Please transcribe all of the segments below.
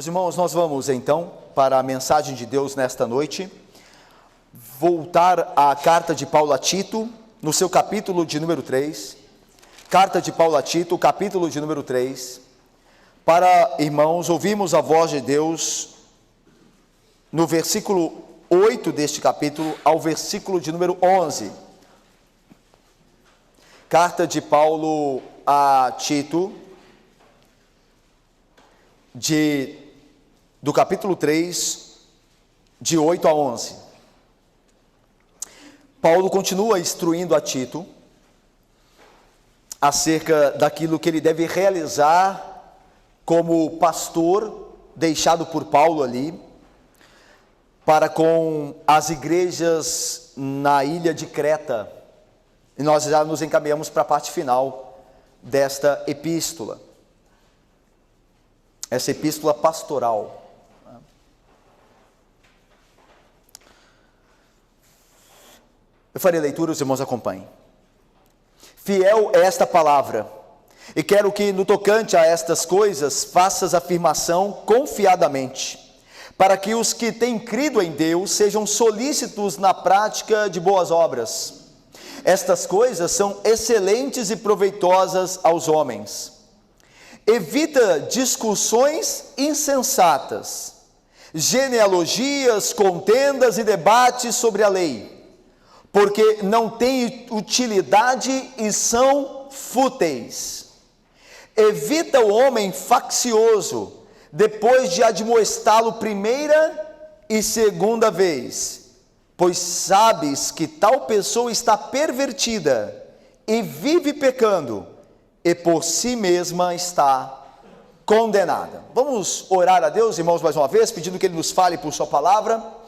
Meus irmãos, nós vamos então para a mensagem de Deus nesta noite, voltar à carta de Paulo a Tito, no seu capítulo de número 3, carta de Paulo a Tito, capítulo de número 3, para, irmãos, ouvirmos a voz de Deus no versículo 8 deste capítulo ao versículo de número 11. Carta de Paulo a Tito, do capítulo 3, de 8 a 11. Paulo continua instruindo a Tito acerca daquilo que ele deve realizar como pastor deixado por Paulo ali, para com as igrejas na ilha de Creta. E nós já nos encaminhamos para a parte final desta epístola. Essa epístola pastoral. Eu farei leitura, os irmãos acompanhem. Fiel é esta palavra, e quero que no tocante a estas coisas faças afirmação confiadamente, para que os que têm crido em Deus sejam solícitos na prática de boas obras. Estas coisas são excelentes e proveitosas aos homens. Evita discussões insensatas, genealogias, contendas e debates sobre a lei, porque não têm utilidade e são fúteis. Evita o homem faccioso, depois de admoestá-lo primeira e segunda vez, pois sabes que tal pessoa está pervertida e vive pecando, e por si mesma está condenada. Vamos orar a Deus, irmãos, mais uma vez, pedindo que Ele nos fale por sua palavra.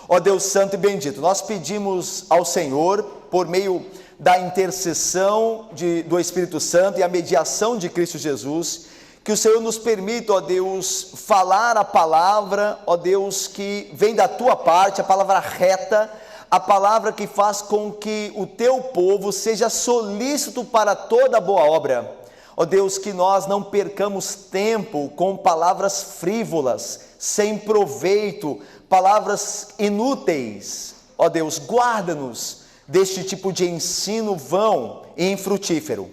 Ó Deus santo e bendito, nós pedimos ao Senhor, por meio da intercessão do Espírito Santo e a mediação de Cristo Jesus, que o Senhor nos permita, ó Deus, falar a palavra, ó Deus, que vem da tua parte, a palavra reta, a palavra que faz com que o teu povo seja solícito para toda boa obra. Ó Deus, que nós não percamos tempo com palavras frívolas, sem proveito, palavras inúteis. Ó Deus, guarda-nos deste tipo de ensino vão e infrutífero.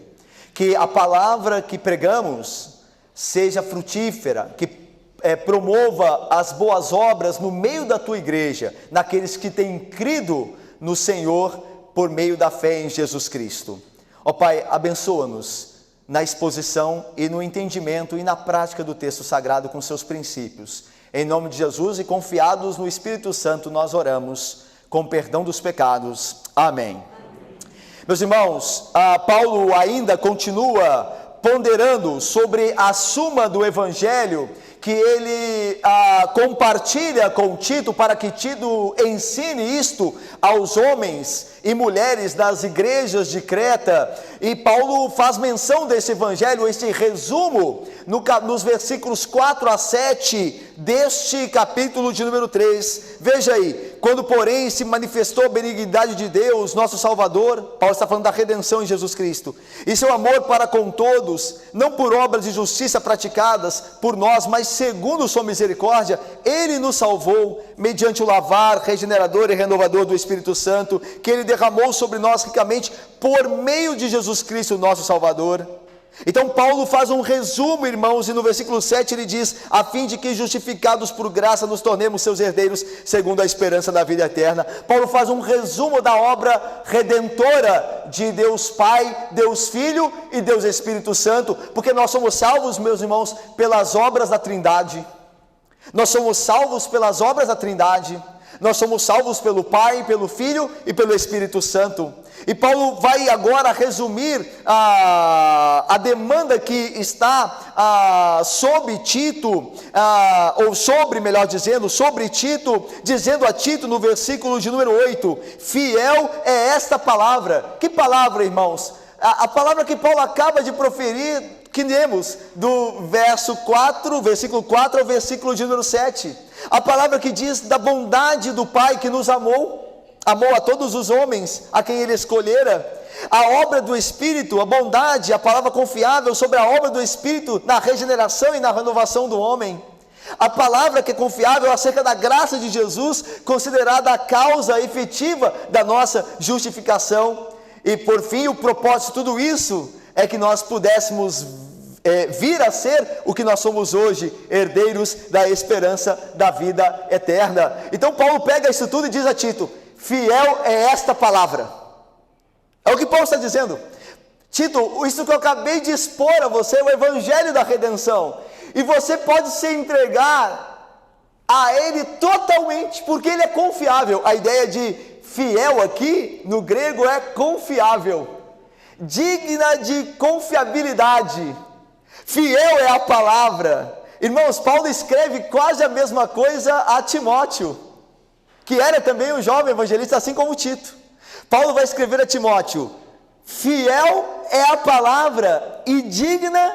Que a palavra que pregamos seja frutífera, que promova as boas obras no meio da tua igreja, naqueles que têm crido no Senhor por meio da fé em Jesus Cristo. Ó Pai, abençoa-nos na exposição e no entendimento e na prática do texto sagrado com seus princípios. Em nome de Jesus e confiados no Espírito Santo, nós oramos com perdão dos pecados. Amém. Meus irmãos, Paulo ainda continua ponderando sobre a suma do Evangelho que ele compartilha com Tito, para que Tito ensine isto aos homens e mulheres das igrejas de Creta. E Paulo faz menção desse evangelho, este resumo, nos versículos 4 a 7 deste capítulo de número 3. Veja aí: quando porém se manifestou a benignidade de Deus, nosso Salvador, Paulo está falando da redenção em Jesus Cristo, e seu amor para com todos, não por obras de justiça praticadas por nós, mas segundo sua misericórdia, Ele nos salvou, mediante o lavar regenerador e renovador do Espírito Santo, que Ele derramou sobre nós ricamente, por meio de Jesus Cristo, nosso Salvador. Então Paulo faz um resumo, irmãos, e no versículo 7 ele diz: a fim de que, justificados por graça, nos tornemos seus herdeiros, segundo a esperança da vida eterna. Paulo faz um resumo da obra redentora de Deus Pai, Deus Filho e Deus Espírito Santo, porque nós somos salvos, meus irmãos, pelas obras da Trindade. Nós somos salvos pelas obras da Trindade. Nós somos salvos pelo Pai, pelo Filho e pelo Espírito Santo. E Paulo vai agora resumir a demanda que está sobre Tito, ou sobre, melhor dizendo, sobre Tito, dizendo a Tito no versículo de número 8: fiel é esta palavra. Que palavra, irmãos? A palavra que Paulo acaba de proferir, que lemos do versículo 4 ao versículo de número 7. A palavra que diz da bondade do Pai que nos amou a todos os homens a quem Ele escolhera. A obra do Espírito, a bondade, a palavra confiável sobre a obra do Espírito na regeneração e na renovação do homem. A palavra que é confiável acerca da graça de Jesus, considerada a causa efetiva da nossa justificação. E por fim, o propósito de tudo isso é que nós pudéssemos vir a ser o que nós somos hoje, herdeiros da esperança da vida eterna. Então Paulo pega isso tudo e diz a Tito: fiel é esta palavra. É o que Paulo está dizendo. Tito, isso que eu acabei de expor a você é o evangelho da redenção, e você pode se entregar a ele totalmente, porque ele é confiável. A ideia de fiel aqui no grego é confiável, digna de confiabilidade. Fiel é a palavra. Irmãos, Paulo escreve quase a mesma coisa a Timóteo, que era também um jovem evangelista, assim como Tito. Paulo vai escrever a Timóteo: fiel é a palavra e digna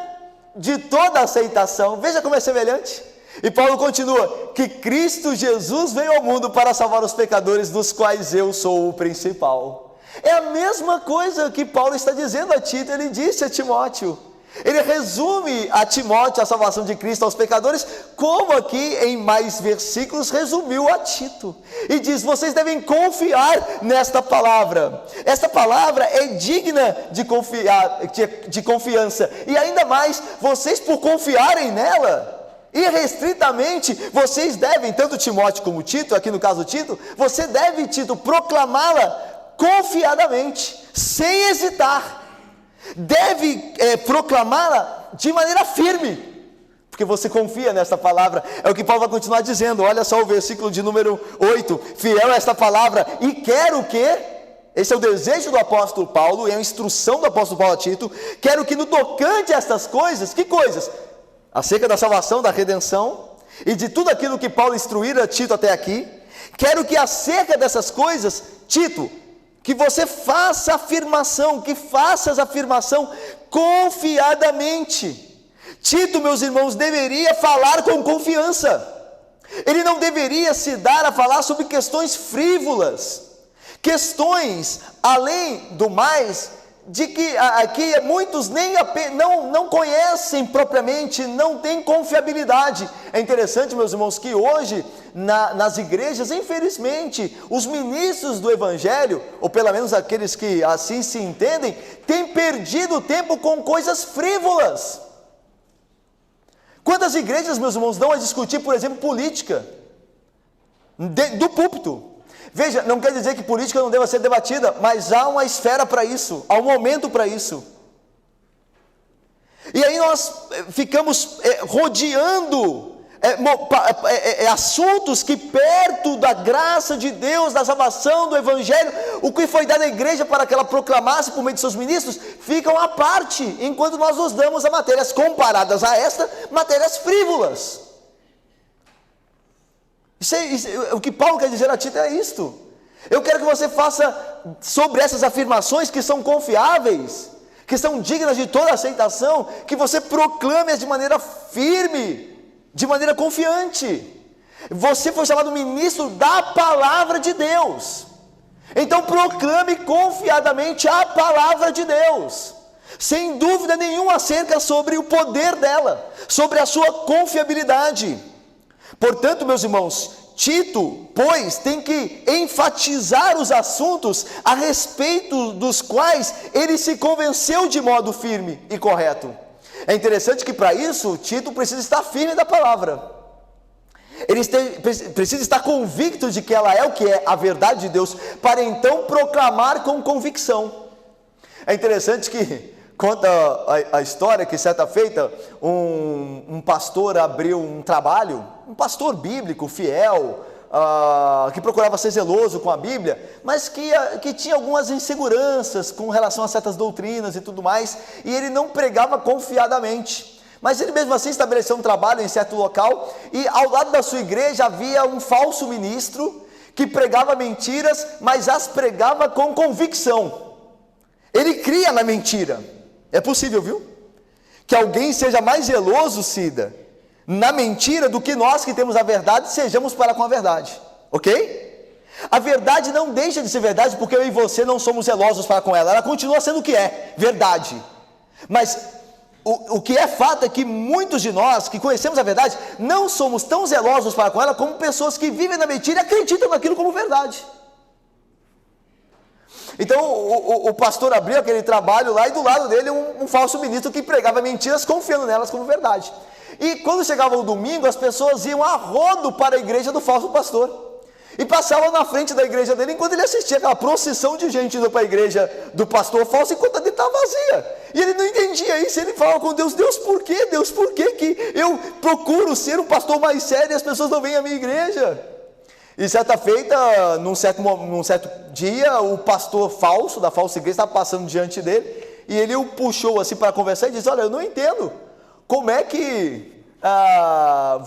de toda aceitação. Veja como é semelhante. E Paulo continua: que Cristo Jesus veio ao mundo para salvar os pecadores, dos quais eu sou o principal. É a mesma coisa que Paulo está dizendo a Tito, ele disse a Timóteo. Ele resume a Timóteo a salvação de Cristo aos pecadores, como aqui em mais versículos resumiu a Tito. E diz: vocês devem confiar nesta palavra. Esta palavra é digna de confiança. E ainda mais, vocês, por confiarem nela, irrestritamente, vocês devem, tanto Timóteo como Tito, aqui no caso Tito, você deve, Tito, proclamá-la confiadamente, sem hesitar. Deve proclamá-la de maneira firme, porque você confia nessa palavra. É o que Paulo vai continuar dizendo. Olha só o versículo de número 8: fiel é esta palavra, e quero que, esse é o desejo do apóstolo Paulo, é a instrução do apóstolo Paulo a Tito, quero que no tocante a estas coisas, que coisas? Acerca da salvação, da redenção, e de tudo aquilo que Paulo instruíra Tito até aqui, quero que acerca dessas coisas, Tito, que você faça afirmação, que faças afirmação confiadamente. Tito, meus irmãos, deveria falar com confiança. Ele não deveria se dar a falar sobre questões frívolas, questões, além do mais, de que aqui muitos não conhecem propriamente, não têm confiabilidade. É interessante, meus irmãos, que hoje nas igrejas, infelizmente, os ministros do evangelho, ou pelo menos aqueles que assim se entendem, têm perdido tempo com coisas frívolas. Quantas igrejas, meus irmãos, dão a discutir, por exemplo, política do púlpito? Veja, não quer dizer que política não deva ser debatida, mas há uma esfera para isso, há um momento para isso. E aí nós ficamos rodeando assuntos que, perto da graça de Deus, da salvação, do evangelho, o que foi dado à igreja para que ela proclamasse por meio de seus ministros, ficam à parte, enquanto nós nos damos a matérias comparadas a esta, matérias frívolas. O que Paulo quer dizer a Tito é isto. Eu quero que você faça sobre essas afirmações que são confiáveis, que são dignas de toda aceitação, que você proclame-as de maneira firme, de maneira confiante. Você foi chamado ministro da palavra de Deus, então proclame confiadamente a palavra de Deus, sem dúvida nenhuma acerca sobre o poder dela, sobre a sua confiabilidade. Portanto, meus irmãos, Tito, pois, tem que enfatizar os assuntos a respeito dos quais ele se convenceu de modo firme e correto. É interessante que para isso, Tito precisa estar firme da palavra. Ele precisa estar convicto de que ela é o que é, a verdade de Deus, para então proclamar com convicção. É interessante que conta a história que, certa feita, um pastor abriu um trabalho, um pastor bíblico, fiel, que procurava ser zeloso com a Bíblia, mas que tinha algumas inseguranças com relação a certas doutrinas e tudo mais, e ele não pregava confiadamente. Mas ele mesmo assim estabeleceu um trabalho em certo local, e ao lado da sua igreja havia um falso ministro, que pregava mentiras, mas as pregava com convicção. Ele cria na mentira. É possível, viu? Que alguém seja mais zeloso, Cida, na mentira do que nós que temos a verdade sejamos para com a verdade, ok? A verdade não deixa de ser verdade porque eu e você não somos zelosos para com ela, ela continua sendo o que é, verdade. Mas o que é fato é que muitos de nós que conhecemos a verdade não somos tão zelosos para com ela como pessoas que vivem na mentira e acreditam naquilo como verdade. Então o pastor abriu aquele trabalho lá e do lado dele um falso ministro que pregava mentiras confiando nelas como verdade. E quando chegava o domingo, as pessoas iam a rodo para a igreja do falso pastor e passavam na frente da igreja dele enquanto ele assistia aquela procissão de gente indo para a igreja do pastor falso enquanto a dele estava vazia. E ele não entendia isso. Ele falava com Deus: Deus, por quê? Deus, por quê que eu procuro ser um pastor mais sério e as pessoas não vêm à minha igreja? E certa feita, num certo dia, o pastor falso, da falsa igreja, estava passando diante dele, e ele o puxou assim para conversar e disse: olha, eu não entendo, como é que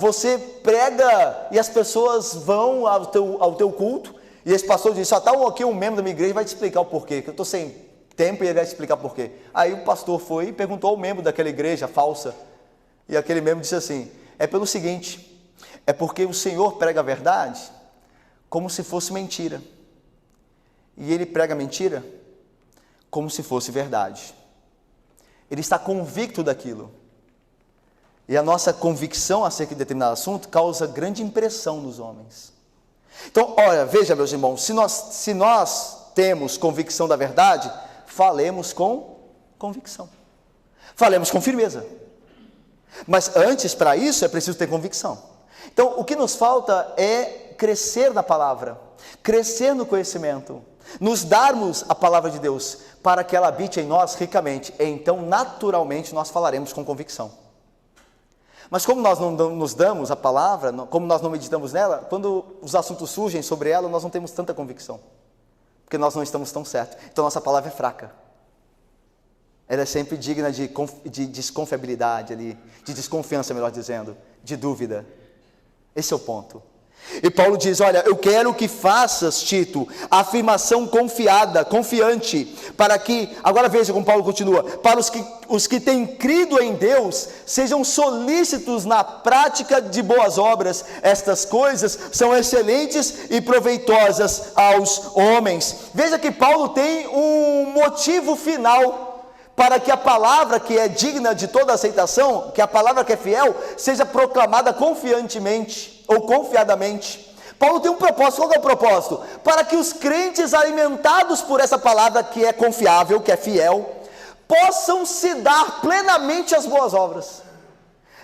você prega e as pessoas vão ao teu culto? E esse pastor disse: só está aqui um membro da minha igreja, vai te explicar o porquê, que eu estou sem tempo e ele vai te explicar o porquê. Aí o pastor foi e perguntou ao membro daquela igreja falsa, e aquele membro disse assim: é pelo seguinte, é porque o Senhor prega a verdade como se fosse mentira, e ele prega mentira como se fosse verdade. Ele está convicto daquilo, e a nossa convicção acerca de determinado assunto causa grande impressão nos homens. Então, olha, veja, meus irmãos, se nós temos convicção da verdade, falemos com convicção, falemos com firmeza, mas antes, para isso, é preciso ter convicção. Então, o que nos falta é crescer na palavra, crescer no conhecimento, nos darmos a palavra de Deus, para que ela habite em nós ricamente, e então naturalmente nós falaremos com convicção. Mas como nós não nos damos a palavra, como nós não meditamos nela, quando os assuntos surgem sobre ela, nós não temos tanta convicção, porque nós não estamos tão certos, então nossa palavra é fraca, ela é sempre digna de desconfiabilidade, de desconfiança, melhor dizendo, de dúvida. Esse é o ponto. E Paulo diz: olha, eu quero que faças, Tito, a afirmação confiante, para que, agora veja como Paulo continua, para os que têm crido em Deus, sejam solícitos na prática de boas obras. Estas coisas são excelentes e proveitosas aos homens. Veja que Paulo tem um motivo final para que a palavra que é digna de toda aceitação, que a palavra que é fiel, seja proclamada confiantemente ou confiadamente. Paulo tem um propósito. Qual é o propósito? Para que os crentes alimentados por essa palavra que é confiável, que é fiel, possam se dar plenamente às boas obras.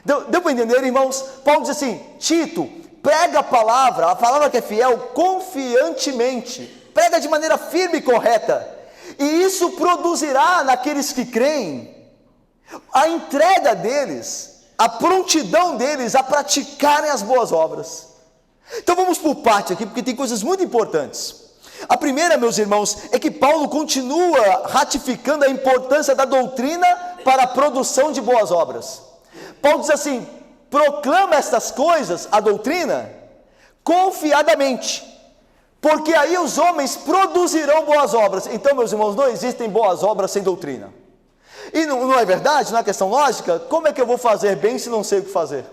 Deu para entender, irmãos? Paulo diz assim: Tito, prega a palavra que é fiel, confiantemente, prega de maneira firme e correta, e isso produzirá naqueles que creem a entrega deles, a prontidão deles a praticarem as boas obras. Então vamos por parte aqui, porque tem coisas muito importantes. A primeira, meus irmãos, é que Paulo continua ratificando a importância da doutrina para a produção de boas obras. Paulo diz assim: proclama estas coisas, a doutrina, confiadamente, porque aí os homens produzirão boas obras. Então, meus irmãos, não existem boas obras sem doutrina. E não é verdade? Não é questão lógica? Como é que eu vou fazer bem se não sei o que fazer?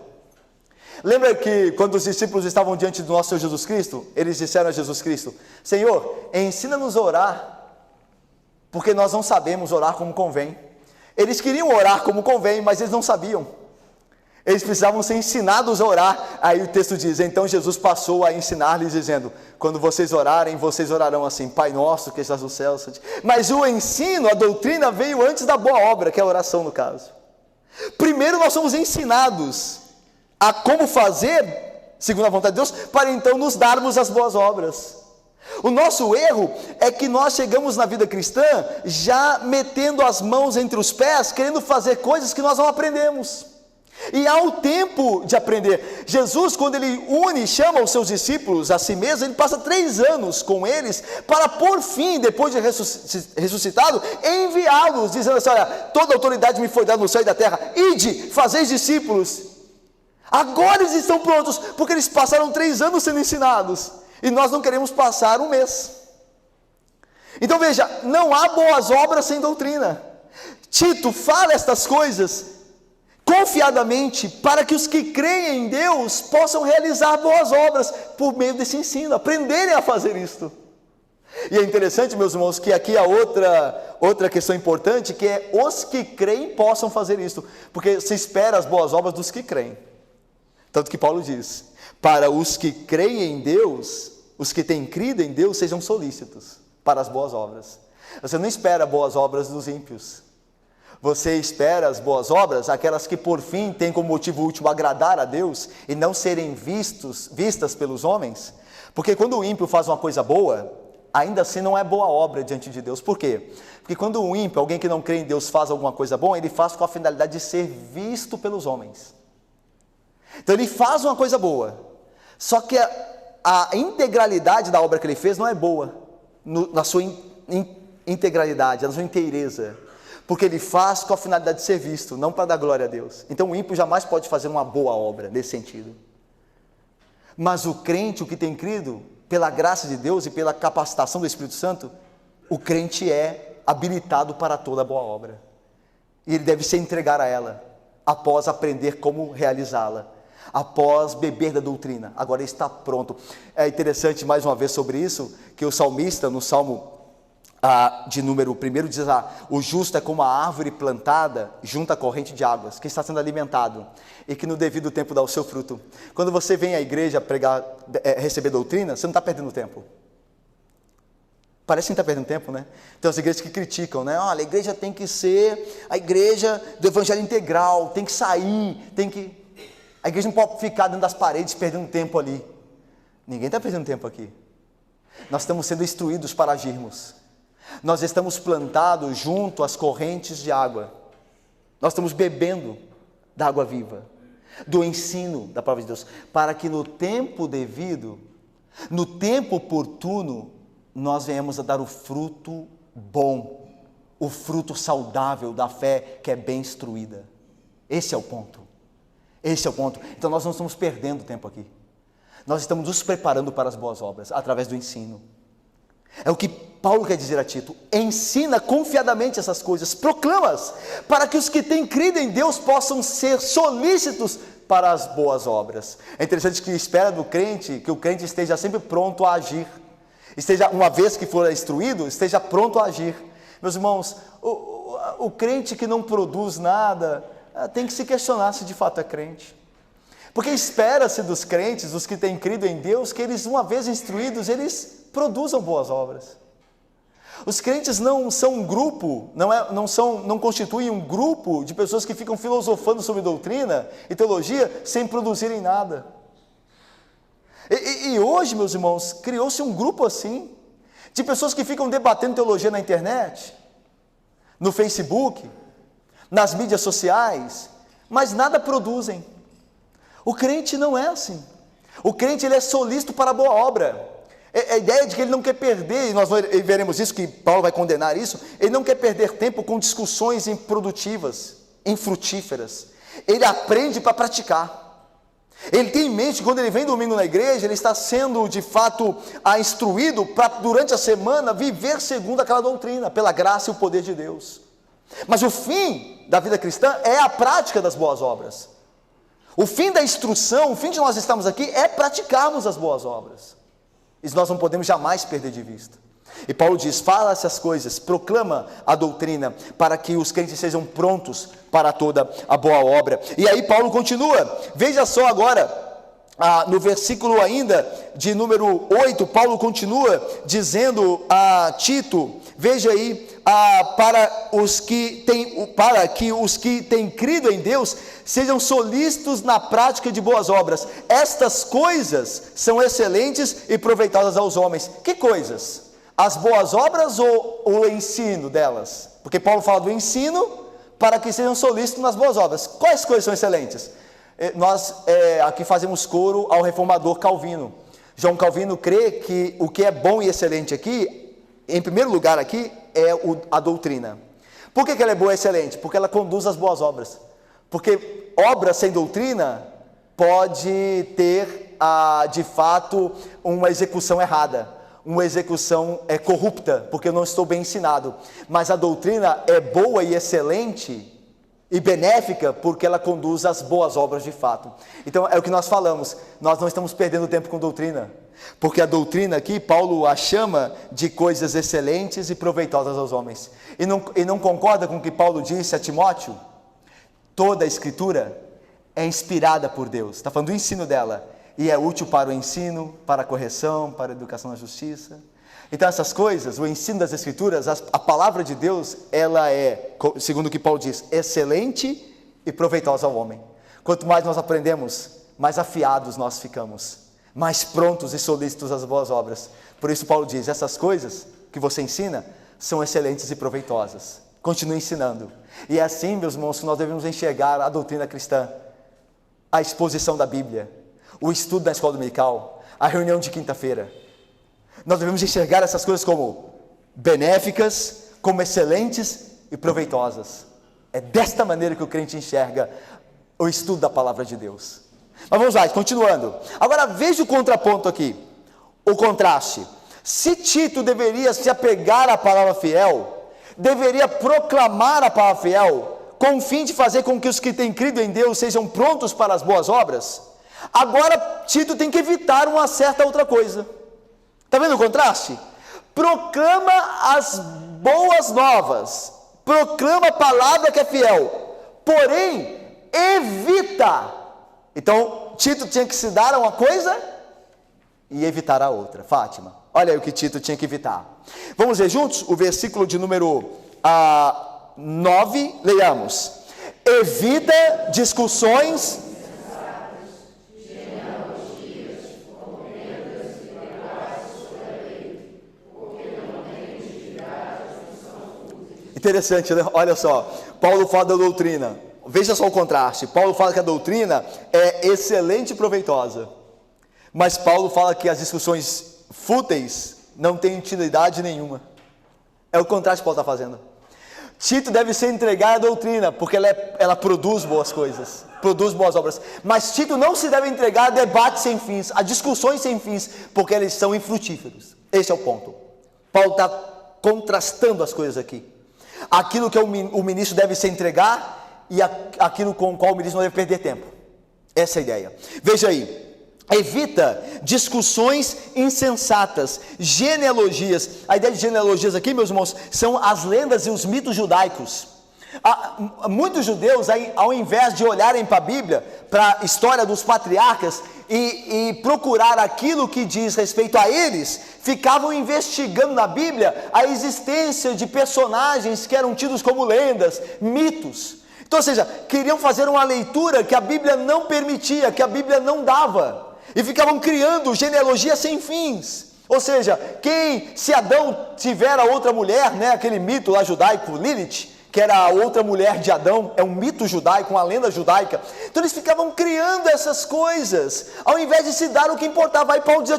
Lembra que quando os discípulos estavam diante do nosso Senhor Jesus Cristo, eles disseram a Jesus Cristo: Senhor, ensina-nos a orar, porque nós não sabemos orar como convém. Eles queriam orar como convém, mas eles não sabiam. Eles precisavam ser ensinados a orar. Aí o texto diz: então Jesus passou a ensinar-lhes, dizendo: quando vocês orarem, vocês orarão assim: Pai nosso que estás no céu. Mas o ensino, a doutrina veio antes da boa obra, que é a oração no caso. Primeiro nós somos ensinados a como fazer, segundo a vontade de Deus, para então nos darmos as boas obras. O nosso erro é que nós chegamos na vida cristã já metendo as mãos entre os pés, querendo fazer coisas que nós não aprendemos. E há o tempo de aprender. Jesus, quando ele chama os seus discípulos a si mesmo, ele passa 3 anos com eles, para por fim, depois de ressuscitado, enviá-los, dizendo assim: olha, toda autoridade me foi dada no céu e da terra, ide, fazeis discípulos. Agora eles estão prontos, porque eles passaram 3 anos sendo ensinados, e nós não queremos passar 1 mês. Então veja, não há boas obras sem doutrina. Tito fala estas coisas confiadamente, para que os que creem em Deus possam realizar boas obras por meio desse ensino, aprenderem a fazer isto. E é interessante, meus irmãos, que aqui há outra questão importante, que é os que creem possam fazer isso, porque se espera as boas obras dos que creem. Tanto que Paulo diz, para os que creem em Deus, os que têm crido em Deus, sejam solícitos para as boas obras. Você não espera boas obras dos ímpios. Você espera as boas obras, aquelas que por fim têm como motivo último agradar a Deus e não serem vistas pelos homens. Porque quando o ímpio faz uma coisa boa, ainda assim não é boa obra diante de Deus. Por quê? Porque quando um ímpio, alguém que não crê em Deus, faz alguma coisa boa, ele faz com a finalidade de ser visto pelos homens. Então ele faz uma coisa boa, só que a integralidade da obra que ele fez não é boa, na sua integralidade, na sua inteireza, porque ele faz com a finalidade de ser visto, não para dar glória a Deus. Então o ímpio jamais pode fazer uma boa obra nesse sentido. Mas o crente, o que tem crido, pela graça de Deus e pela capacitação do Espírito Santo, o crente é habilitado para toda boa obra, e ele deve se entregar a ela, após aprender como realizá-la, após beber da doutrina. Agora está pronto. É interessante mais uma vez sobre isso, que o salmista no Salmo de número 1 diz, o justo é como a árvore plantada junto à corrente de águas, que está sendo alimentado, e que no devido tempo dá o seu fruto. Quando você vem à igreja pregar, receber doutrina, você não está perdendo tempo. Parece que não está perdendo tempo, né? Tem as igrejas que criticam, né? Olha, a igreja tem que ser a igreja do evangelho integral, tem que sair, a igreja não pode ficar dentro das paredes perdendo tempo ali. Ninguém está perdendo tempo aqui. Nós estamos sendo instruídos para agirmos. Nós estamos plantados junto às correntes de água. Nós estamos bebendo da água viva, do ensino da palavra de Deus, para que no tempo devido, no tempo oportuno, nós venhamos a dar o fruto bom, o fruto saudável da fé que é bem instruída. Esse é o ponto. Esse é o ponto. Então nós não estamos perdendo tempo aqui. Nós estamos nos preparando para as boas obras, através do ensino. É o que Paulo quer dizer a Tito: ensina confiadamente essas coisas, proclama-as, para que os que têm crido em Deus possam ser solícitos para as boas obras. É interessante que espera do crente, que o crente esteja sempre pronto a agir, esteja, uma vez que for instruído, esteja pronto a agir. Meus irmãos, o crente que não produz nada, tem que se questionar se de fato é crente. Porque espera-se dos crentes, dos que têm crido em Deus, que eles, uma vez instruídos, eles produzam boas obras. Os crentes não são um grupo, não constituem um grupo de pessoas que ficam filosofando sobre doutrina e teologia sem produzirem nada. E hoje, meus irmãos, criou-se um grupo assim, de pessoas que ficam debatendo teologia na internet, no Facebook, nas mídias sociais, mas nada produzem. O crente não é assim. O crente, ele é solícito para a boa obra. A ideia de que ele não quer perder, e nós veremos isso, que Paulo vai condenar isso, ele não quer perder tempo com discussões improdutivas, infrutíferas. Ele aprende para praticar. Ele tem em mente que quando ele vem domingo na igreja, ele está sendo de fato instruído para durante a semana viver segundo aquela doutrina, pela graça e o poder de Deus. Mas o fim da vida cristã é a prática das boas obras. O fim da instrução, o fim de nós estarmos aqui é praticarmos as boas obras. Isso nós não podemos jamais perder de vista. E Paulo diz, fala essas coisas, proclama a doutrina, para que os crentes sejam prontos para toda a boa obra. E aí Paulo continua, veja só agora, no versículo ainda de número 8, Paulo continua dizendo a Tito, veja aí, para que os que têm crido em Deus sejam solícitos na prática de boas obras. Estas coisas são excelentes e proveitosas aos homens. Que coisas? As boas obras ou o ensino delas? Porque Paulo fala do ensino para que sejam solícitos nas boas obras. Quais coisas são excelentes? Nós aqui fazemos coro ao reformador Calvino. João Calvino crê que o que é bom e excelente aqui, em primeiro lugar aqui, é a doutrina. Por que ela é boa e excelente? Porque ela conduz às boas obras. Porque obra sem doutrina pode ter, de fato, uma execução errada, uma execução corrupta, porque eu não estou bem ensinado. Mas a doutrina é boa e excelente e benéfica porque ela conduz às boas obras de fato. Então é o que nós falamos, nós não estamos perdendo tempo com doutrina, porque a doutrina aqui, Paulo a chama de coisas excelentes e proveitosas aos homens, e não concorda com o que Paulo disse a Timóteo? Toda a escritura é inspirada por Deus, está falando do ensino dela, e é útil para o ensino, para a correção, para a educação na justiça. Então essas coisas, o ensino das escrituras, a palavra de Deus, ela é, segundo o que Paulo diz, excelente e proveitosa ao homem. Quanto mais nós aprendemos, mais afiados nós ficamos, mais prontos e solícitos às boas obras. Por isso Paulo diz, essas coisas que você ensina são excelentes e proveitosas. Continue ensinando. E é assim, meus irmãos, que nós devemos enxergar a doutrina cristã, a exposição da Bíblia, o estudo da escola dominical, a reunião de quinta-feira. Nós devemos enxergar essas coisas como benéficas, como excelentes e proveitosas. É desta maneira que o crente enxerga o estudo da palavra de Deus. Mas vamos lá, continuando. Agora veja o contraponto aqui, o contraste. Se Tito deveria se apegar à palavra fiel, deveria proclamar a palavra fiel, com o fim de fazer com que os que têm crido em Deus sejam prontos para as boas obras, agora Tito tem que evitar uma certa outra coisa. Está vendo o contraste? Proclama as boas novas, proclama a palavra que é fiel, porém evita. Então Tito tinha que se dar a uma coisa e evitar a outra. Fátima, olha aí o que Tito tinha que evitar. Vamos ver juntos o versículo de número 9, leiamos. Evita discussões interessante, né? Olha só, Paulo fala da doutrina, veja só o contraste. Paulo fala que a doutrina é excelente e proveitosa, mas Paulo fala que as discussões fúteis não têm utilidade nenhuma. É o contraste que Paulo está fazendo. Tito deve ser entregar a doutrina, porque ela produz boas coisas, produz boas obras, mas Tito não se deve entregar a debates sem fins, a discussões sem fins, porque eles são infrutíferos. Esse é o ponto. Paulo está contrastando as coisas aqui. Aquilo que o ministro deve se entregar e aquilo com o qual o ministro não deve perder tempo. Essa é a ideia. Veja aí, evita discussões insensatas, genealogias. A ideia de genealogias aqui, meus irmãos, são as lendas e os mitos judaicos. Muitos judeus, ao invés de olharem para a Bíblia, para a história dos patriarcas e procurar aquilo que diz respeito a eles, ficavam investigando na Bíblia a existência de personagens que eram tidos como lendas, mitos. Então, ou seja, queriam fazer uma leitura que a Bíblia não permitia, que a Bíblia não dava, e ficavam criando genealogias sem fins. Ou seja, se Adão tiver a outra mulher, né, aquele mito lá judaico, Lilith, que era a outra mulher de Adão, é um mito judaico, uma lenda judaica. Então eles ficavam criando essas coisas, ao invés de se dar o que importava. Aí Paulo diz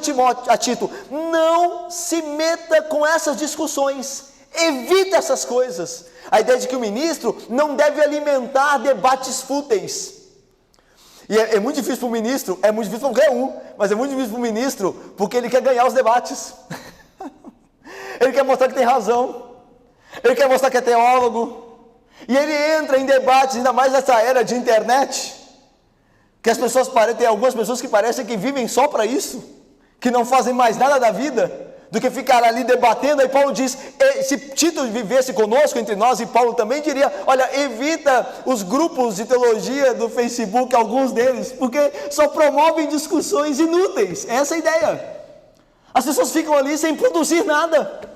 a Tito, não se meta com essas discussões, evita essas coisas. A ideia de que o ministro não deve alimentar debates fúteis. E é muito difícil para o ministro, é muito difícil para qualquer um, mas é muito difícil para o ministro, porque ele quer ganhar os debates. Ele quer mostrar que tem razão, ele quer mostrar que é teólogo, e ele entra em debates, ainda mais nessa era de internet, que as pessoas tem algumas pessoas que parecem que vivem só para isso, que não fazem mais nada da vida, do que ficar ali debatendo. Aí Paulo diz, se Tito vivesse conosco, entre nós, e Paulo também diria, olha, evita os grupos de teologia do Facebook, alguns deles, porque só promovem discussões inúteis. Essa é a ideia. As pessoas ficam ali sem produzir nada.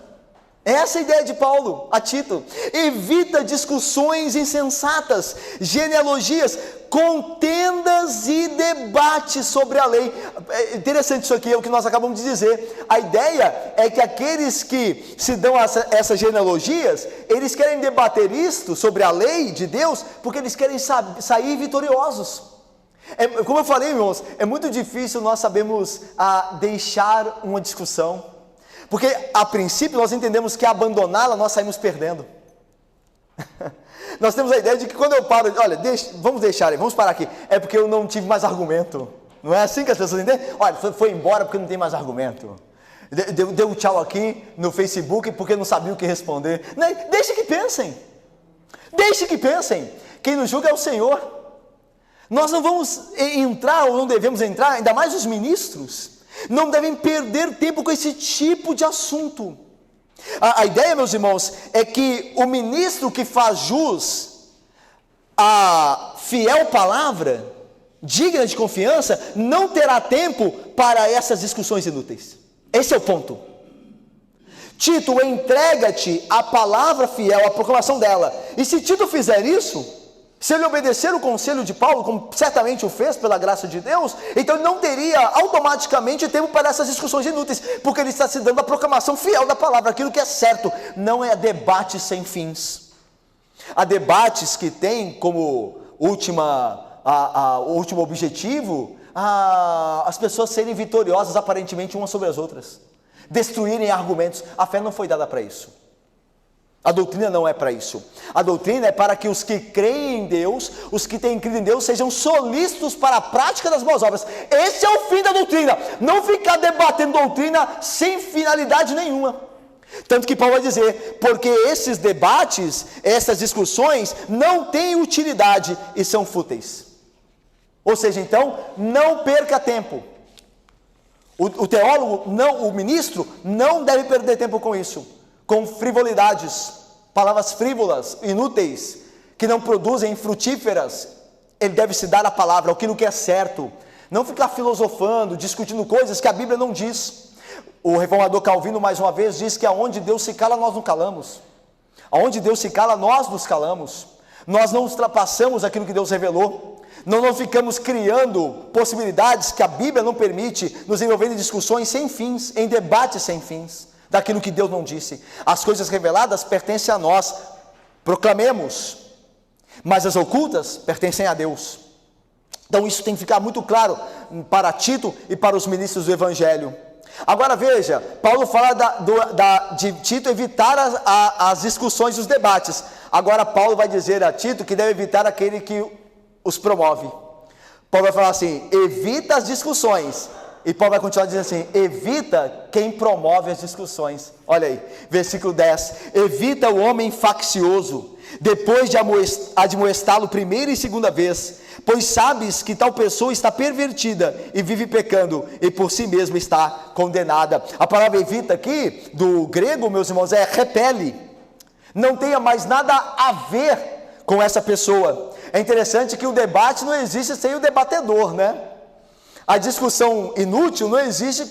Essa é a ideia de Paulo a Tito. Evita discussões insensatas, genealogias, contendas e debates sobre a lei. É interessante isso aqui, é o que nós acabamos de dizer. A ideia é que aqueles que se dão essas genealogias, eles querem debater isto sobre a lei de Deus, porque eles querem sair vitoriosos. Como eu falei, irmãos, é muito difícil nós sabermos deixar uma discussão, porque a princípio nós entendemos que abandoná-la nós saímos perdendo. Nós temos a ideia de que quando eu paro, olha, vamos parar aqui, é porque eu não tive mais argumento. Não é assim que as pessoas entendem? Olha, foi embora porque não tem mais argumento. Deu tchau aqui no Facebook porque não sabia o que responder. Deixe que pensem. Quem nos julga é o Senhor. Nós não vamos entrar, ou não devemos entrar, ainda mais os ministros, não devem perder tempo com esse tipo de assunto. A ideia, meus irmãos, é que o ministro que faz jus à fiel palavra, digna de confiança, não terá tempo para essas discussões inúteis. Esse é o ponto. Tito, entrega-te à palavra fiel, à proclamação dela. E se Tito fizer isso, se ele obedecer o conselho de Paulo, como certamente o fez pela graça de Deus, então ele não teria automaticamente tempo para essas discussões inúteis, porque ele está se dando a proclamação fiel da palavra, aquilo que é certo. Não é debate sem fins. Há debates que têm como último objetivo as pessoas serem vitoriosas aparentemente umas sobre as outras, destruírem argumentos. A fé não foi dada para isso. A doutrina não é para isso. A doutrina é para que os que creem em Deus, os que têm crido em Deus, sejam solícitos para a prática das boas obras. Esse é o fim da doutrina. Não ficar debatendo doutrina sem finalidade nenhuma. Tanto que Paulo vai dizer, porque esses debates, essas discussões, não têm utilidade e são fúteis. Ou seja, então, não perca tempo. O teólogo, o ministro, não deve perder tempo com isso, com frivolidades, palavras frívolas, inúteis, que não produzem frutíferas. Ele deve se dar a palavra, aquilo que é certo, não ficar filosofando, discutindo coisas que a Bíblia não diz. O reformador Calvino, mais uma vez, diz que aonde Deus se cala, nós não calamos. Aonde Deus se cala, nós nos calamos. Nós não ultrapassamos aquilo que Deus revelou. Não ficamos criando possibilidades que a Bíblia não permite, nos envolvendo em discussões sem fins, em debates sem fins, daquilo que Deus não disse. As coisas reveladas pertencem a nós, proclamemos, mas as ocultas pertencem a Deus. Então isso tem que ficar muito claro para Tito e para os ministros do Evangelho. Agora veja, Paulo fala de Tito evitar as discussões e os debates. Agora Paulo vai dizer a Tito que deve evitar aquele que os promove. Paulo vai falar assim, evita as discussões. E Paulo vai continuar dizendo assim, evita quem promove as discussões. Olha aí, versículo 10, evita o homem faccioso, depois de admoestá-lo primeira e segunda vez, pois sabes que tal pessoa está pervertida e vive pecando, e por si mesma está condenada. A palavra evita aqui, do grego, meus irmãos, é repele. Não tenha mais nada a ver com essa pessoa. É interessante que o debate não existe sem o debatedor, né? A discussão inútil não existe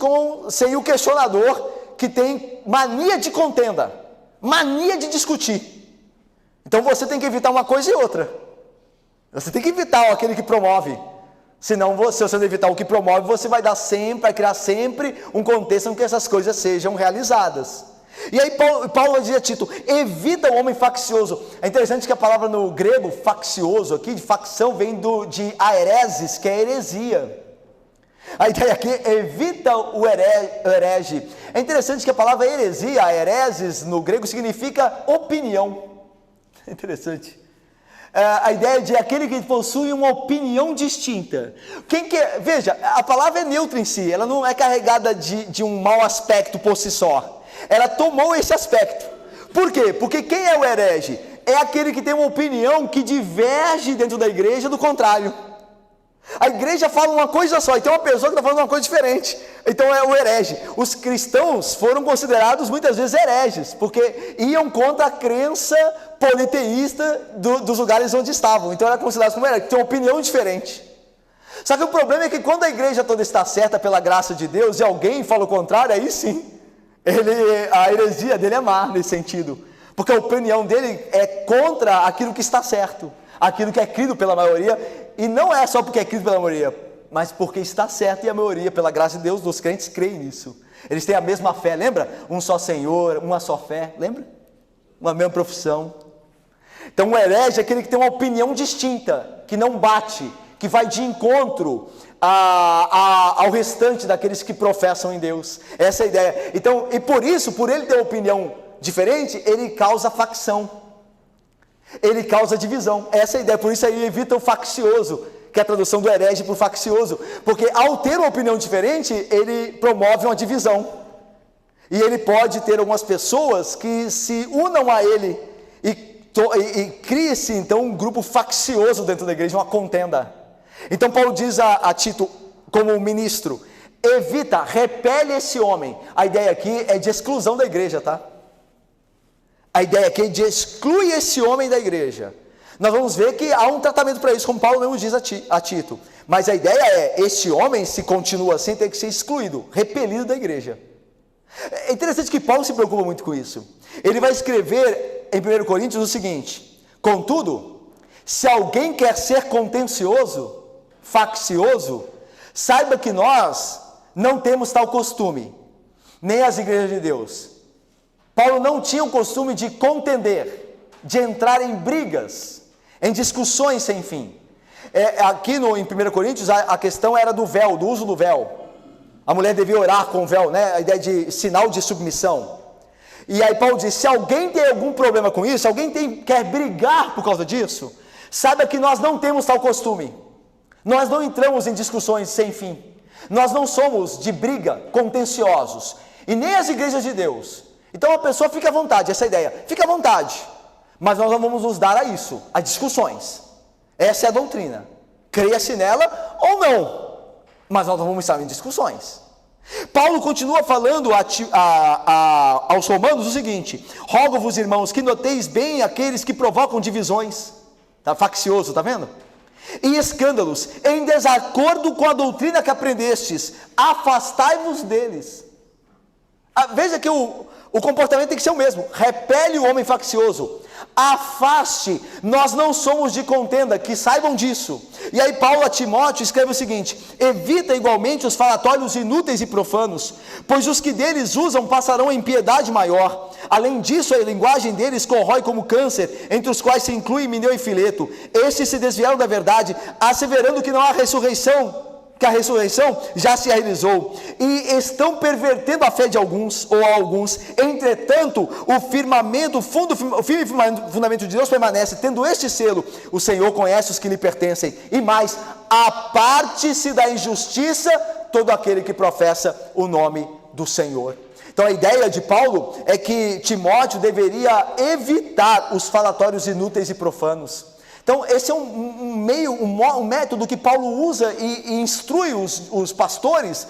sem o questionador, que tem mania de contenda, mania de discutir. Então você tem que evitar uma coisa e outra. Você tem que evitar aquele que promove. Senão, se você não evitar o que promove, você vai criar sempre um contexto em que essas coisas sejam realizadas. E aí Paulo vai dizer a Tito, evita o homem faccioso. É interessante que a palavra no grego, faccioso, aqui, de facção, vem de aereses, que é heresia. A ideia aqui é evita o herege. É interessante que a palavra heresia, hereses, no grego, significa opinião. É interessante. A ideia de aquele que possui uma opinião distinta. Veja, a palavra é neutra em si, ela não é carregada de um mau aspecto por si só. Ela tomou esse aspecto. Por quê? Porque quem é o herege? É aquele que tem uma opinião que diverge dentro da igreja do contrário. A igreja fala uma coisa só, e tem uma pessoa que está falando uma coisa diferente. Então é o herege. Os cristãos foram considerados muitas vezes hereges, porque iam contra a crença politeísta dos lugares onde estavam. Então era considerado como herege, tem uma opinião diferente. Só que o problema é que quando a igreja toda está certa pela graça de Deus, e alguém fala o contrário, aí sim, a heresia dele é má nesse sentido, porque a opinião dele é contra aquilo que está certo, aquilo que é crido pela maioria, e não é só porque é crido pela maioria, mas porque está certo, e a maioria, pela graça de Deus, dos crentes creem nisso. Eles têm a mesma fé, lembra? Um só Senhor, uma só fé, lembra? Uma mesma profissão. Então o herege é aquele que tem uma opinião distinta, que não bate, que vai de encontro ao restante daqueles que professam em Deus. Essa é a ideia. Então, e por isso, por ele ter uma opinião diferente, ele causa facção, ele causa divisão. Essa é a ideia. Por isso aí evita o faccioso, que é a tradução do herege por faccioso, porque ao ter uma opinião diferente, ele promove uma divisão, e ele pode ter algumas pessoas que se unam a ele e E cria-se então um grupo faccioso dentro da igreja, uma contenda. Então Paulo diz a Tito, como ministro, evita, repele esse homem. A ideia aqui é de exclusão da igreja, tá? A ideia aqui é de excluir esse homem da igreja. Nós vamos ver que há um tratamento para isso, como Paulo mesmo diz a Tito. Mas a ideia é, este homem, se continua assim, tem que ser excluído, repelido da igreja. É interessante que Paulo se preocupa muito com isso. Ele vai escrever em 1 Coríntios o seguinte: contudo, se alguém quer ser contencioso, faccioso, saiba que nós não temos tal costume, nem as igrejas de Deus. Paulo não tinha o costume de contender, de entrar em brigas, em discussões sem fim. Aqui em 1 Coríntios a questão era do véu, do uso do véu. A mulher devia orar com o véu, né? A ideia de sinal de submissão. E aí Paulo diz, se alguém tem algum problema com isso, quer brigar por causa disso, saiba que nós não temos tal costume. Nós não entramos em discussões sem fim. Nós não somos de briga, contenciosos. E nem as igrejas de Deus. Então a pessoa fica à vontade, essa é a ideia. Fica à vontade. Mas nós não vamos nos dar a isso, a discussões. Essa é a doutrina. Creia-se nela ou não. Mas nós não vamos estar em discussões. Paulo continua falando aos romanos o seguinte: rogo-vos, irmãos, que noteis bem aqueles que provocam divisões. Está faccioso, está vendo? E escândalos, em desacordo com a doutrina que aprendestes, afastai-vos deles. Veja que o comportamento tem que ser o mesmo. Repele o homem faccioso, afaste. Nós não somos de contenda, que saibam disso. E aí Paulo a Timóteo escreve o seguinte: evita igualmente os falatórios inúteis e profanos, pois os que deles usam passarão em piedade maior. Além disso, a linguagem deles corrói como câncer, entre os quais se inclui Himeneu e Fileto. Estes se desviaram da verdade, asseverando que não há ressurreição, que a ressurreição já se realizou, e estão pervertendo a fé de alguns, ou a alguns. Entretanto, o firme fundamento de Deus permanece, tendo este selo: o Senhor conhece os que lhe pertencem, e mais, aparte-se da injustiça todo aquele que professa o nome do Senhor. Então a ideia de Paulo é que Timóteo deveria evitar os falatórios inúteis e profanos. Então esse é um método que Paulo usa e instrui os pastores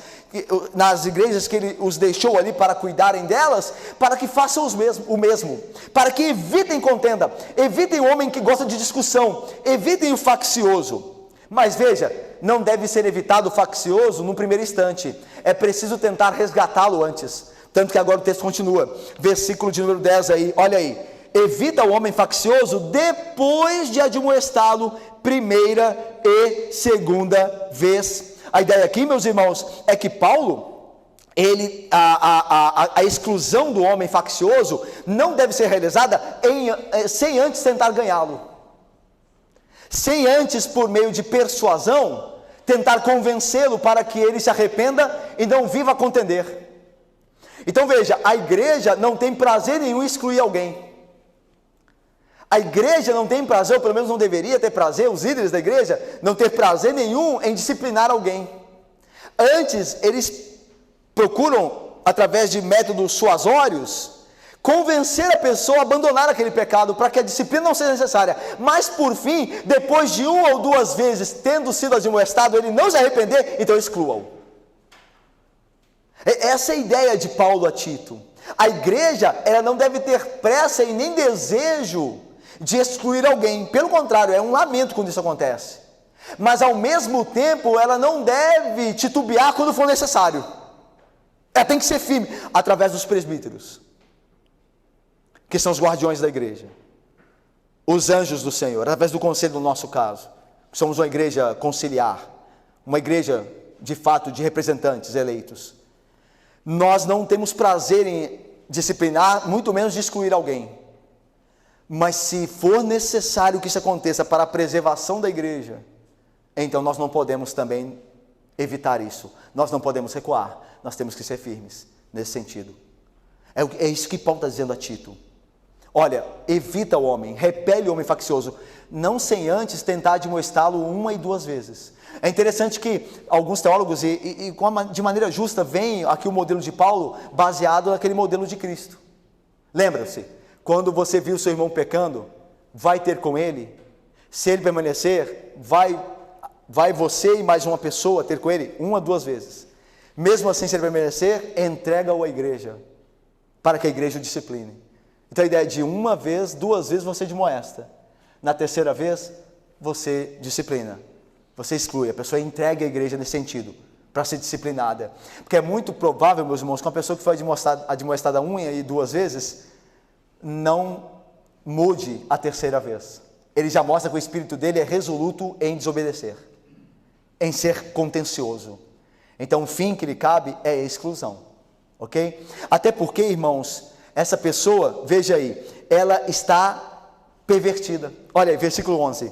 nas igrejas que ele os deixou ali para cuidarem delas, para que façam o mesmo, para que evitem contenda, evitem o homem que gosta de discussão, evitem o faccioso. Mas veja, não deve ser evitado o faccioso no primeiro instante, é preciso tentar resgatá-lo antes. Tanto que agora o texto continua, versículo de número 10 aí, olha aí: evita o homem faccioso depois de admoestá-lo primeira e segunda vez. A ideia aqui, meus irmãos, é que Paulo, a exclusão do homem faccioso não deve ser realizada sem antes tentar ganhá-lo, sem antes, por meio de persuasão, tentar convencê-lo para que ele se arrependa e não viva a contender. Então veja, a igreja não tem prazer nenhum em excluir alguém. A igreja não tem prazer, ou pelo menos não deveria ter prazer, os líderes da igreja não ter prazer nenhum em disciplinar alguém. Antes, eles procuram, através de métodos suasórios, convencer a pessoa a abandonar aquele pecado, para que a disciplina não seja necessária. Mas por fim, depois de uma ou duas vezes tendo sido admoestado, ele não se arrepender, então exclua-o. Essa é a ideia de Paulo a Tito. A igreja, ela não deve ter pressa e nem desejo de excluir alguém. Pelo contrário, é um lamento quando isso acontece. Mas ao mesmo tempo, ela não deve titubear quando for necessário. Ela tem que ser firme, através dos presbíteros, que são os guardiões da igreja, os anjos do Senhor, através do conselho, no nosso caso. Somos uma igreja conciliar, uma igreja de fato de representantes eleitos. Nós não temos prazer em disciplinar, muito menos de excluir alguém. Mas se for necessário que isso aconteça para a preservação da igreja, então nós não podemos também evitar isso. Nós não podemos recuar. Nós temos que ser firmes nesse sentido. É isso que Paulo está dizendo a Tito. Olha, evita o homem, repele o homem faccioso, não sem antes tentar admoestá-lo uma e duas vezes. É interessante que alguns teólogos, de maneira justa, veem aqui o modelo de Paulo baseado naquele modelo de Cristo. Lembra-se, quando você viu seu irmão pecando, vai ter com ele. Se ele permanecer, vai você e mais uma pessoa ter com ele 1 a 2 vezes. Mesmo assim, se ele permanecer, entrega-o à igreja, para que a igreja o discipline. Então a ideia é de 1 vez, 2 vezes você admoesta. Na terceira vez, você disciplina. Você exclui, a pessoa entrega a igreja nesse sentido, para ser disciplinada. Porque é muito provável, meus irmãos, que uma pessoa que foi admoestada 1 e 2 vezes, não mude a terceira vez. Ele já mostra que o espírito dele é resoluto em desobedecer, em ser contencioso. Então o fim que lhe cabe é a exclusão, ok? Até porque, irmãos, essa pessoa, veja aí, ela está pervertida. Olha aí, versículo 11.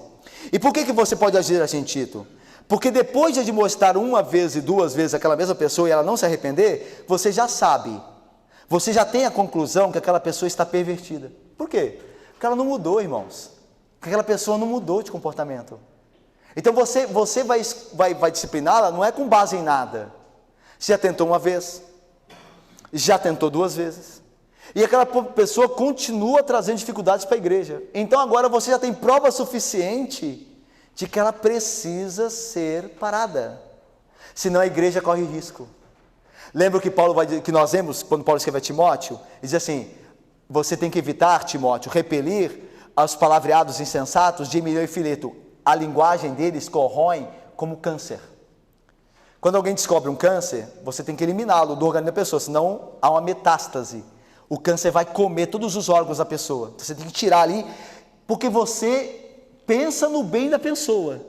E por que você pode agir assim, Tito? Porque depois de admoestar 1 vez e 2 vezes aquela mesma pessoa e ela não se arrepender, você já sabe, você já tem a conclusão que aquela pessoa está pervertida. Por quê? Porque ela não mudou, irmãos. Porque aquela pessoa não mudou de comportamento. Então você vai discipliná-la, não é com base em nada. Você já tentou 1 vez, já tentou 2 vezes, e aquela pessoa continua trazendo dificuldades para a igreja. Então agora você já tem prova suficiente de que ela precisa ser parada, senão a igreja corre risco. Lembra que nós vemos quando Paulo escreve a Timóteo? Ele diz assim: você tem que evitar, Timóteo, repelir aos palavreados insensatos de Himeneu e Fileto. A linguagem deles corrói como câncer. Quando alguém descobre um câncer, você tem que eliminá-lo do organismo da pessoa, senão há uma metástase. O câncer vai comer todos os órgãos da pessoa. Você tem que tirar ali, porque você pensa no bem da pessoa.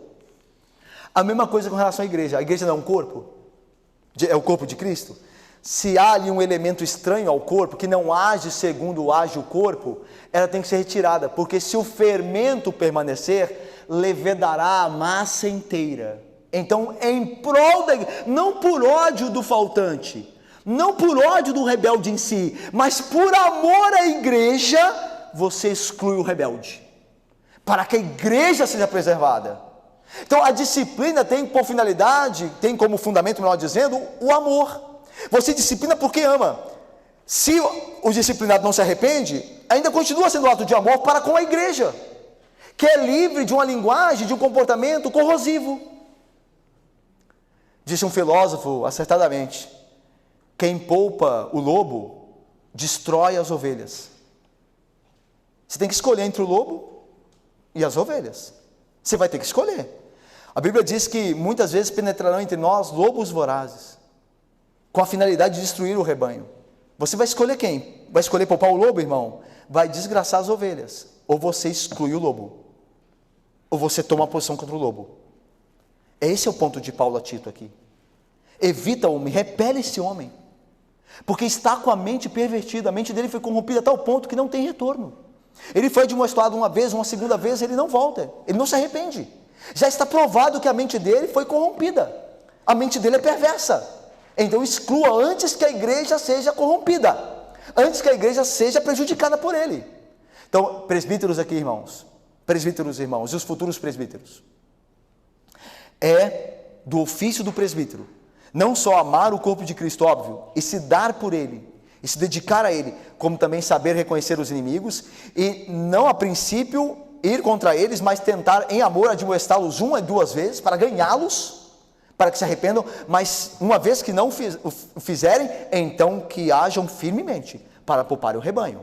A mesma coisa com relação à igreja. A igreja não é um corpo? É o corpo de Cristo? Se há ali um elemento estranho ao corpo, que não age segundo age o corpo, ela tem que ser retirada, porque se o fermento permanecer, levedará a massa inteira. Então, em prol da igreja, não por ódio do faltante, não por ódio do rebelde em si, mas por amor à igreja, você exclui o rebelde, para que a igreja seja preservada. Então a disciplina tem por finalidade, tem como fundamento, melhor dizendo, o amor. Você disciplina porque ama. Se o disciplinado não se arrepende, ainda continua sendo um ato de amor para com a igreja, que é livre de uma linguagem, de um comportamento corrosivo. Disse um filósofo acertadamente: quem poupa o lobo, destrói as ovelhas. Você tem que escolher entre o lobo e as ovelhas. Você vai ter que escolher. A Bíblia diz que muitas vezes penetrarão entre nós lobos vorazes, com a finalidade de destruir o rebanho. Você vai escolher quem? Vai escolher poupar o lobo, irmão? Vai desgraçar as ovelhas. Ou você exclui o lobo, ou você toma uma posição contra o lobo. Esse é o ponto de Paulo a Tito aqui. Evita o homem, repele esse homem, porque está com a mente pervertida. A mente dele foi corrompida a tal ponto que não tem retorno. Ele foi admoestado 1 vez, uma segunda vez, ele não volta, ele não se arrepende. Já está provado que a mente dele foi corrompida, a mente dele é perversa. Então exclua antes que a igreja seja corrompida, antes que a igreja seja prejudicada por ele. Então, presbíteros aqui, irmãos, presbíteros, irmãos, e os futuros presbíteros, é do ofício do presbítero não só amar o corpo de Cristo, óbvio, e se dar por ele, e se dedicar a ele, como também saber reconhecer os inimigos, e não a princípio ir contra eles, mas tentar em amor admoestá-los 1 e 2 vezes, para ganhá-los, para que se arrependam, mas uma vez que não o fizerem, então que ajam firmemente, para poupar o rebanho.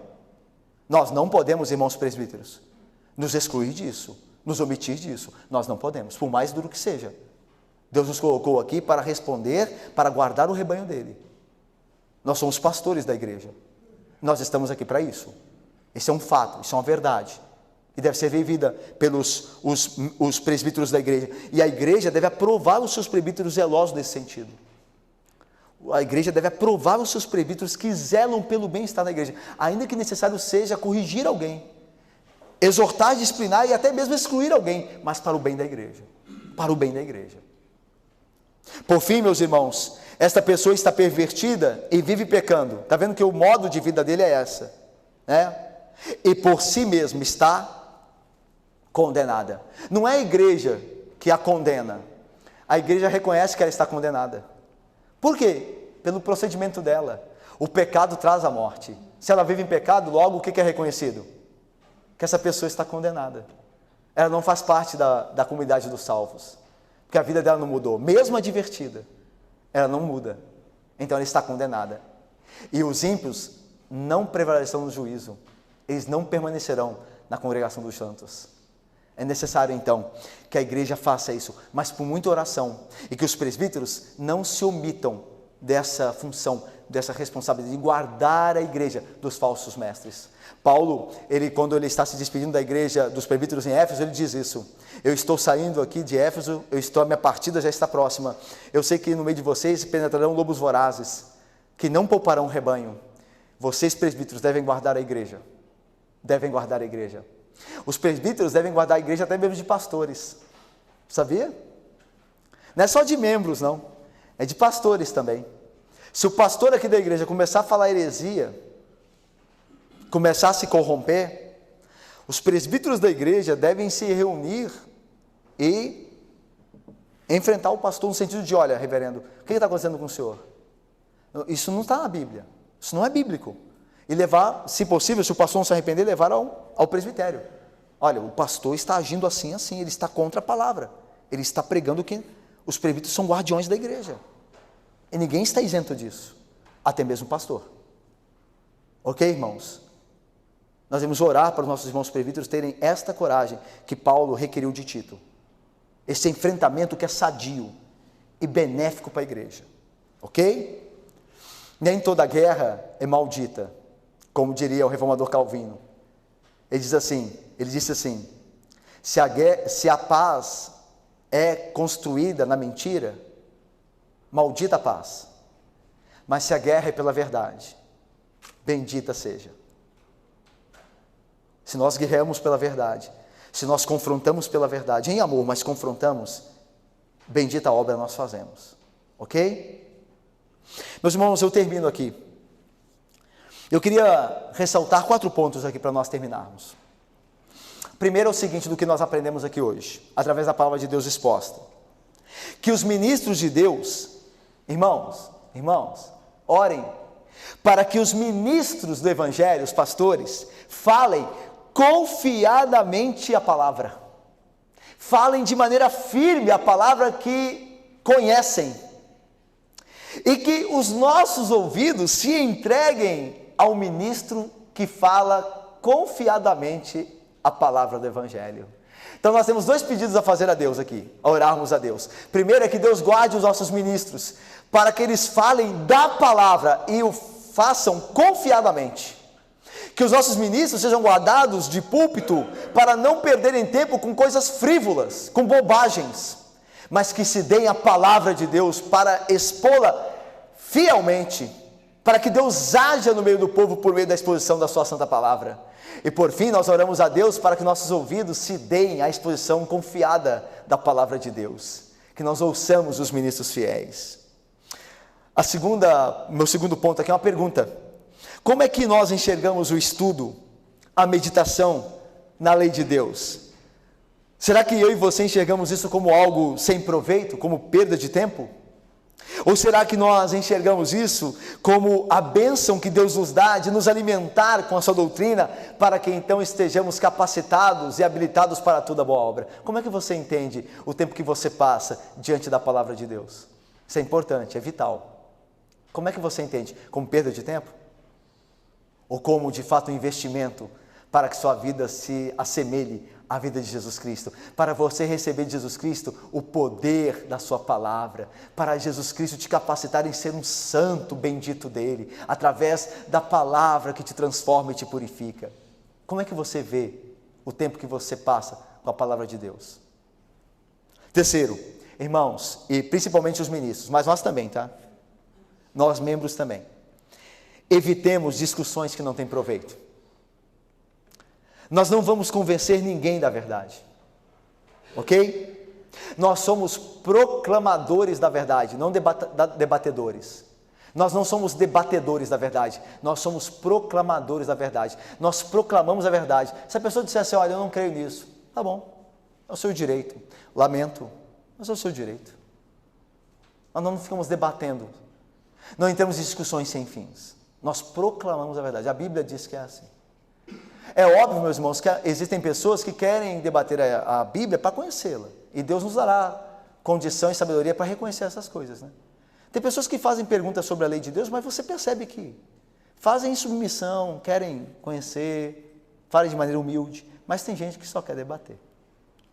Nós não podemos, irmãos presbíteros, nos excluir disso, nos omitir disso. Nós não podemos, por mais duro que seja. Deus nos colocou aqui para responder, para guardar o rebanho dele. Nós somos pastores da igreja. Nós estamos aqui para isso. Esse é um fato, isso é uma verdade. E deve ser vivida pelos os presbíteros da igreja. E a igreja deve aprovar os seus presbíteros zelosos nesse sentido. A igreja deve aprovar os seus presbíteros que zelam pelo bem-estar da igreja, ainda que necessário seja corrigir alguém, exortar, disciplinar e até mesmo excluir alguém, mas para o bem da igreja. Para o bem da igreja. Por fim, meus irmãos, esta pessoa está pervertida e vive pecando. Está vendo que o modo de vida dele é essa, né? E por si mesmo está condenada. Não é a igreja que a condena. A igreja reconhece que ela está condenada. Por quê? Pelo procedimento dela. O pecado traz a morte. Se ela vive em pecado, logo o que é reconhecido? que essa pessoa está condenada. Ela não faz parte da comunidade dos salvos, porque a vida dela não mudou, mesmo advertida, ela não muda, então ela está condenada. E os ímpios não prevalecerão no juízo, eles não permanecerão na congregação dos santos. É necessário então que a igreja faça isso, mas por muita oração, e que os presbíteros não se omitam dessa função, dessa responsabilidade de guardar a igreja dos falsos mestres. Paulo, quando ele está se despedindo da igreja dos presbíteros em Éfeso, ele diz isso: eu estou saindo aqui de Éfeso, a minha partida já está próxima, eu sei que no meio de vocês penetrarão lobos vorazes, que não pouparão o rebanho. Vocês presbíteros devem guardar a igreja, os presbíteros devem guardar a igreja até mesmo de pastores, sabia? Não é só de membros não, é de pastores também. Se o pastor aqui da igreja começar a falar heresia, começar a se corromper, os presbíteros da igreja devem se reunir e enfrentar o pastor no sentido de: olha, reverendo, o que está acontecendo com o senhor? Isso não está na Bíblia, isso não é bíblico. E levar, se possível, se o pastor não se arrepender, levar ao presbitério. Olha, o pastor está agindo assim, ele está contra a palavra, ele está pregando que os presbíteros são guardiões da igreja, e ninguém está isento disso, até mesmo o pastor. Ok, irmãos? Nós devemos orar para os nossos irmãos presbíteros terem esta coragem que Paulo requeriu de Tito, esse enfrentamento que é sadio e benéfico para a igreja, ok? Nem toda guerra é maldita, como diria o reformador Calvino. Ele disse assim: se a paz é construída na mentira, maldita a paz, mas se a guerra é pela verdade, bendita seja. Se nós guerreamos pela verdade, se nós confrontamos pela verdade, em amor, mas confrontamos, bendita obra nós fazemos, ok? Meus irmãos, eu termino aqui. Eu queria ressaltar 4 pontos aqui para nós terminarmos. Primeiro é o seguinte, do que nós aprendemos aqui hoje, através da palavra de Deus exposta: que os ministros de Deus, irmãos, orem para que os ministros do Evangelho, os pastores, falem confiadamente a palavra, falem de maneira firme a palavra que conhecem, e que os nossos ouvidos se entreguem ao ministro que fala confiadamente a palavra do Evangelho. Então nós temos 2 pedidos a fazer a Deus aqui, a orarmos a Deus. Primeiro é que Deus guarde os nossos ministros, para que eles falem da palavra e o façam confiadamente. Que os nossos ministros sejam guardados de púlpito para não perderem tempo com coisas frívolas, com bobagens, mas que se deem a palavra de Deus para expô-la fielmente, para que Deus haja no meio do povo por meio da exposição da sua santa palavra. E por fim, nós oramos a Deus para que nossos ouvidos se deem à exposição confiada da palavra de Deus, que nós ouçamos os ministros fiéis. Meu segundo ponto aqui é uma pergunta: como é que nós enxergamos o estudo, a meditação na lei de Deus? Será que eu e você enxergamos isso como algo sem proveito, como perda de tempo? Ou será que nós enxergamos isso como a bênção que Deus nos dá de nos alimentar com a sua doutrina, para que então estejamos capacitados e habilitados para toda boa obra? Como é que você entende o tempo que você passa diante da palavra de Deus? Isso é importante, é vital. Como é que você entende? Como perda de tempo? Ou como de fato um investimento para que sua vida se assemelhe à vida de Jesus Cristo, para você receber de Jesus Cristo o poder da sua palavra, para Jesus Cristo te capacitar em ser um santo bendito dele, através da palavra que te transforma e te purifica? Como é que você vê o tempo que você passa com a palavra de Deus? Terceiro, irmãos, e principalmente os ministros, mas nós também, tá? Nós membros também. Evitemos discussões que não têm proveito. Nós não vamos convencer ninguém da verdade, ok? Nós somos proclamadores da verdade, não debatedores. Nós não somos debatedores da verdade, nós somos proclamadores da verdade. Nós proclamamos a verdade. Se a pessoa disser assim: olha, eu não creio nisso, tá bom, é o seu direito, lamento, mas é o seu direito. Nós não ficamos debatendo, não entramos em discussões sem fins. Nós proclamamos a verdade, a Bíblia diz que é assim. É óbvio, meus irmãos, que existem pessoas que querem debater a Bíblia para conhecê-la. E Deus nos dará condição e sabedoria para reconhecer essas coisas, né? Tem pessoas que fazem perguntas sobre a lei de Deus, mas você percebe que fazem em submissão, querem conhecer, falem de maneira humilde, mas tem gente que só quer debater,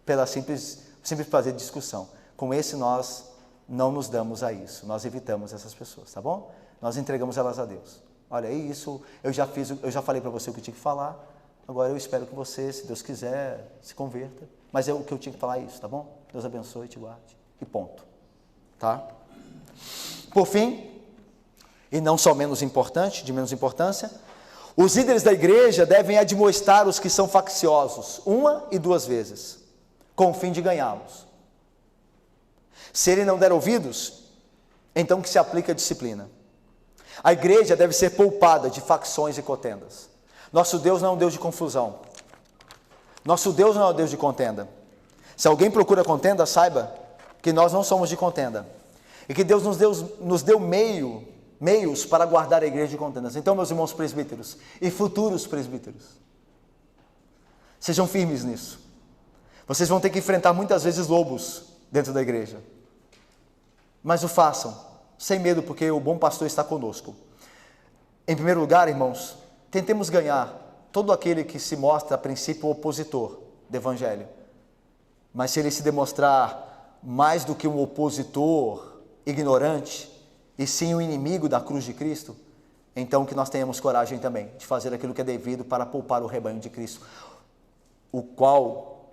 pela simples prazer de discussão. Com esse nós não nos damos a isso, nós evitamos essas pessoas, tá bom? Nós entregamos elas a Deus. Olha, é isso, eu já falei para você o que eu tinha que falar, agora eu espero que você, se Deus quiser, se converta, mas o que eu tinha que falar é isso, tá bom? Deus abençoe e te guarde, e ponto, tá? Por fim, e não só menos importante, de menos importância, os líderes da igreja devem admoestar os que são facciosos, 1 e 2 vezes, com o fim de ganhá-los. Se ele não der ouvidos, então que se aplique a disciplina. A igreja deve ser poupada de facções e contendas. Nosso Deus não é um Deus de confusão. Nosso Deus não é um Deus de contenda. Se alguém procura contenda, saiba que nós não somos de contenda. E que Deus nos deu meios para guardar a igreja de contendas. Então, meus irmãos presbíteros e futuros presbíteros, sejam firmes nisso. Vocês vão ter que enfrentar muitas vezes lobos dentro da igreja. Mas o façam, sem medo, porque o bom pastor está conosco. Em primeiro lugar, irmãos, tentemos ganhar todo aquele que se mostra, a princípio, opositor do evangelho. Mas se ele se demonstrar mais do que um opositor ignorante, e sim o inimigo da cruz de Cristo, então que nós tenhamos coragem também de fazer aquilo que é devido para poupar o rebanho de Cristo, o qual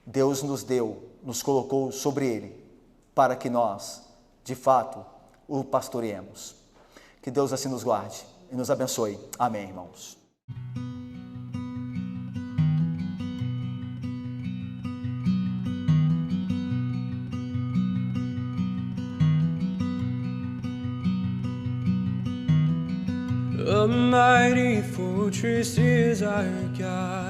Deus nos deu, nos colocou sobre ele, para que nós, de fato, o pastoreemos. Que Deus assim nos guarde e nos abençoe. Amém, irmãos. A mighty fortress is our God.